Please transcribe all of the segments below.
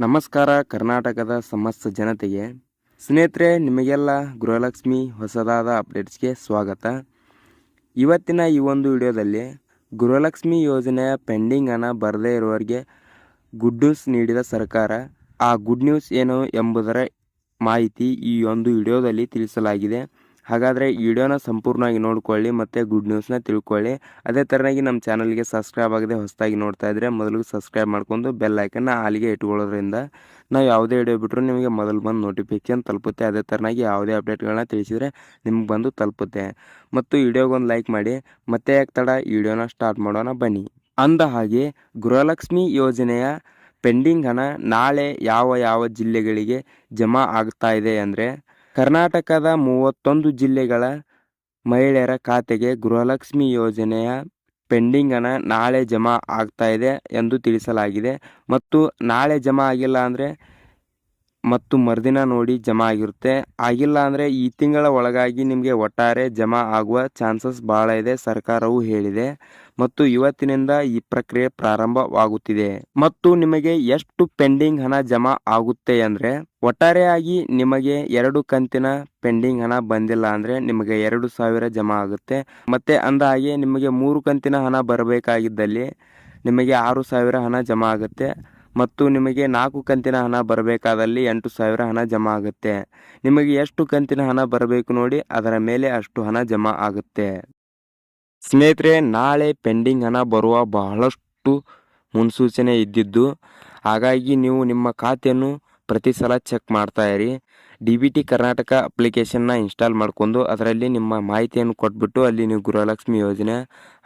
ನಮಸ್ಕಾರ ಕರ್ನಾಟಕದ ಸಮಸ್ತ ಜನತೆಗೆ. ಸ್ನೇಹಿತರೆ, ನಿಮಗೆಲ್ಲ ಗೃಹಲಕ್ಷ್ಮಿ ಹೊಸದಾದ ಅಪ್ಡೇಟ್ಸ್ಗೆ ಸ್ವಾಗತ. ಇವತ್ತಿನ ಈ ಒಂದು ವಿಡಿಯೋದಲ್ಲಿ ಗೃಹಲಕ್ಷ್ಮಿ ಯೋಜನೆಯ ಪೆಂಡಿಂಗ್ ಹಣ ಬರದೇ ಇರುವವರಿಗೆ ಗುಡ್ ನ್ಯೂಸ್ ನೀಡಿದ ಸರ್ಕಾರ. ಆ ಗುಡ್ ನ್ಯೂಸ್ ಏನು ಎಂಬುದರ ಮಾಹಿತಿ ಈ ಒಂದು ವಿಡಿಯೋದಲ್ಲಿ ತಿಳಿಸಲಾಗಿದೆ. ಹಾಗಾದರೆ ಈ ವಿಡಿಯೋನ ಸಂಪೂರ್ಣವಾಗಿ ನೋಡಿಕೊಳ್ಳಿ ಮತ್ತು ಗುಡ್ ನ್ಯೂಸ್ನ ತಿಳ್ಕೊಳ್ಳಿ. ಅದೇ ಥರನಾಗಿ ನಮ್ಮ ಚಾನಲ್ಗೆ ಸಬ್ಸ್ಕ್ರೈಬ್ ಆಗದೆ ಹೊಸದಾಗಿ ನೋಡ್ತಾ ಇದ್ದರೆ ಮೊದಲು ಸಬ್ಸ್ಕ್ರೈಬ್ ಮಾಡ್ಕೊಂಡು ಬೆಲ್ ಐಕನ್ನ ಆಲಿಗೆ ಇಟ್ಕೊಳ್ಳೋದ್ರಿಂದ ನಾವು ಯಾವುದೇ ವಿಡಿಯೋ ಬಿಟ್ಟರು ನಿಮಗೆ ಮೊದಲು ಬಂದು ನೋಟಿಫಿಕೇಶನ್ ತಲುಪುತ್ತೆ. ಅದೇ ಥರನಾಗಿ ಯಾವುದೇ ಅಪ್ಡೇಟ್ಗಳನ್ನ ತಿಳಿಸಿದರೆ ನಿಮ್ಗೆ ಬಂದು ತಲುಪುತ್ತೆ. ಮತ್ತು ವಿಡಿಯೋಗೊಂದು ಲೈಕ್ ಮಾಡಿ. ಮತ್ತೆ ಯಾಕೆ ತಡ, ಈ ವಿಡಿಯೋನ ಸ್ಟಾರ್ಟ್ ಮಾಡೋಣ ಬನ್ನಿ. ಅಂದ ಹಾಗೆ ಗೃಹಲಕ್ಷ್ಮಿ ಯೋಜನೆಯ ಪೆಂಡಿಂಗ್ ಹಣ ನಾಳೆ ಯಾವ ಜಿಲ್ಲೆಗಳಿಗೆ ಜಮಾ ಆಗ್ತಾ ಇದೆ ಅಂದರೆ, ಕರ್ನಾಟಕದ 31 ಜಿಲ್ಲೆಗಳ ಮಹಿಳೆಯರ ಖಾತೆಗೆ ಗೃಹಲಕ್ಷ್ಮಿ ಯೋಜನೆಯ ಪೆಂಡಿಂಗ್ ಹಣ ನಾಳೆ ಜಮಾ ಆಗ್ತಾ ಇದೆ ಎಂದು ತಿಳಿಸಲಾಗಿದೆ. ಮತ್ತು ನಾಳೆ ಜಮಾ ಆಗಿಲ್ಲ ಅಂದರೆ ಮತ್ತು ಮರುದಿನ ನೋಡಿ ಜಮಾ ಆಗಿರುತ್ತೆ. ಆಗಿಲ್ಲ ಅಂದರೆ ಈ ತಿಂಗಳ ಒಳಗಾಗಿ ನಿಮಗೆ ಒಟ್ಟಾರೆ ಜಮಾ ಆಗುವ ಚಾನ್ಸಸ್ ಭಾಳ ಇದೆ, ಸರ್ಕಾರವು ಹೇಳಿದೆ. ಮತ್ತು ಇವತ್ತಿನಿಂದ ಈ ಪ್ರಕ್ರಿಯೆ ಪ್ರಾರಂಭವಾಗುತ್ತಿದೆ. ಮತ್ತು ನಿಮಗೆ ಎಷ್ಟು ಪೆಂಡಿಂಗ್ ಹಣ ಜಮಾ ಆಗುತ್ತೆ ಅಂದರೆ, ಒಟ್ಟಾರೆಯಾಗಿ ನಿಮಗೆ 2 ಕಂತಿನ ಪೆಂಡಿಂಗ್ ಹಣ ಬಂದಿಲ್ಲ ಅಂದರೆ ನಿಮಗೆ 2,000 ಜಮಾ ಆಗುತ್ತೆ. ಮತ್ತು ಅಂದಹಾಗೆ ನಿಮಗೆ 3 ಕಂತಿನ ಹಣ ಬರಬೇಕಾಗಿದ್ದಲ್ಲಿ ನಿಮಗೆ 6,000 ಹಣ ಜಮಾ ಆಗುತ್ತೆ. ಮತ್ತು ನಿಮಗೆ 4 ಕಂತಿನ ಹಣ ಬರಬೇಕಾದಲ್ಲಿ 8,000 ಹಣ ಜಮಾ ಆಗುತ್ತೆ. ನಿಮಗೆ ಎಷ್ಟು ಕಂತಿನ ಹಣ ಬರಬೇಕು ನೋಡಿ, ಅದರ ಮೇಲೆ ಅಷ್ಟು ಹಣ ಜಮಾ ಆಗುತ್ತೆ. ಸ್ನೇಹಿತರೆ, ನಾಳೆ ಪೆಂಡಿಂಗ್ ಹಣ ಬರುವ ಬಹಳಷ್ಟು ಮುನ್ಸೂಚನೆ ಇದ್ದಿದ್ದು, ಹಾಗಾಗಿ ನೀವು ನಿಮ್ಮ ಖಾತೆಯನ್ನು ಪ್ರತಿ ಸಲ ಚೆಕ್ ಮಾಡ್ತಾ ಇರಿ. DBT ಕರ್ನಾಟಕ ಅಪ್ಲಿಕೇಶನ್ನ ಇನ್ಸ್ಟಾಲ್ ಮಾಡಿಕೊಂಡು ಅದರಲ್ಲಿ ನಿಮ್ಮ ಮಾಹಿತಿಯನ್ನು ಕೊಟ್ಬಿಟ್ಟು ಅಲ್ಲಿ ನೀವು ಗೃಹಲಕ್ಷ್ಮಿ ಯೋಜನೆ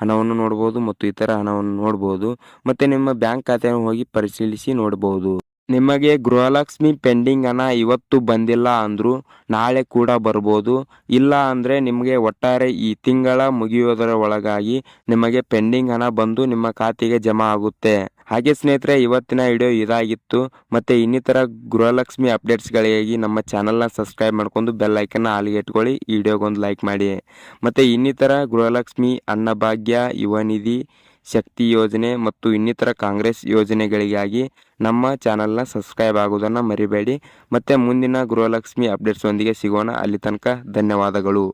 ಹಣವನ್ನು ನೋಡ್ಬೋದು ಮತ್ತು ಇತರ ಹಣವನ್ನು ನೋಡ್ಬೋದು. ಮತ್ತು ನಿಮ್ಮ ಬ್ಯಾಂಕ್ ಖಾತೆಯನ್ನು ಹೋಗಿ ಪರಿಶೀಲಿಸಿ ನೋಡ್ಬೋದು. ನಿಮಗೆ ಗೃಹಲಕ್ಷ್ಮಿ ಪೆಂಡಿಂಗ್ ಹಣ ಇವತ್ತು ಬಂದಿಲ್ಲ ಅಂದರೂ ನಾಳೆ ಕೂಡ ಬರ್ಬೋದು. ಇಲ್ಲ ಅಂದರೆ ನಿಮಗೆ ಒಟ್ಟಾರೆ ಈ ತಿಂಗಳ ಮುಗಿಯೋದರ ಒಳಗಾಗಿ ನಿಮಗೆ ಪೆಂಡಿಂಗ್ ಹಣ ಬಂದು ನಿಮ್ಮ ಖಾತೆಗೆ ಜಮಾ ಆಗುತ್ತೆ. ಹಾಗೆ ಸ್ನೇಹಿತರೆ, ಇವತ್ತಿನ ವಿಡಿಯೋ ಇದಾಗಿತ್ತು. ಮತ್ತು ಇನ್ನಿತರ ಗೃಹಲಕ್ಷ್ಮಿ ಅಪ್ಡೇಟ್ಸ್ಗಳಿಗಾಗಿ ನಮ್ಮ ಚಾನಲ್ನ ಸಬ್ಸ್ಕ್ರೈಬ್ ಮಾಡ್ಕೊಂಡು ಬೆಲ್ ಐಕನ್ನ ಆಲಿಗೆ ಇಟ್ಕೊಳ್ಳಿ. ಈ ವಿಡಿಯೋಗೊಂದು ಲೈಕ್ ಮಾಡಿ. ಮತ್ತು ಇನ್ನಿತರ ಗೃಹಲಕ್ಷ್ಮಿ, ಅನ್ನಭಾಗ್ಯ, ಯುವ ನಿಧಿ, ಶಕ್ತಿ ಯೋಜನೆ ಮತ್ತು ಇನ್ನಿತರ ಕಾಂಗ್ರೆಸ್ ಯೋಜನೆಗಳಿಗಾಗಿ ನಮ್ಮ ಚಾನಲ್ನ ಸಬ್ಸ್ಕ್ರೈಬ್ ಆಗೋದನ್ನು ಮರಿಬೇಡಿ. ಮತ್ತು ಮುಂದಿನ ಗೃಹಲಕ್ಷ್ಮಿ ಅಪ್ಡೇಟ್ಸ್ ಒಂದಿಗೆ ಸಿಗೋಣ. ಅಲ್ಲಿ ತನಕ ಧನ್ಯವಾದಗಳು.